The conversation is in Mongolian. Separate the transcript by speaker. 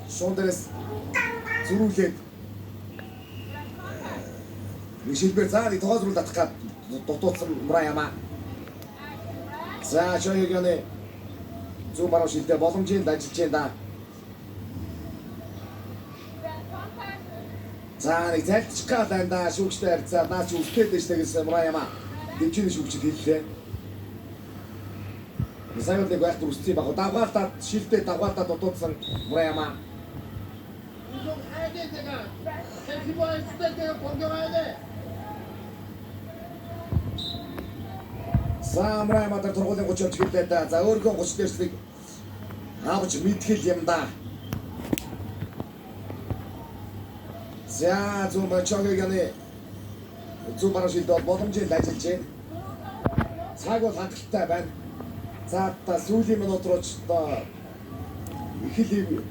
Speaker 1: шундраас зөрүүлээд шилбэр зааны тоозруулж татах гад дутуудсан Мураяма. За Чойгоны зүүн баруун шилдэ боломжинд ажиллаж байна. За нэг зайлтчих гал байна шүүгчтэй харьцаа наач үлдээд дэжтэй гэсэн Мураяма дэмжиж шүүгчд хэллээ. Сайвлыг байх үстэй баг. Давгаалтад шилдэ давгаалтад дутуудсан Мураяма. За Мураяма тургуулын 30 явж гэлээ. За өөргөө 30 дээрслийг авч мэдгэл юм да. За зүүн Чойгоны зүүн баруун шилдэ боломжтой ажиллаж байна. Цаг бол хангалттай байна. За та сүүлийн минут руу ч их л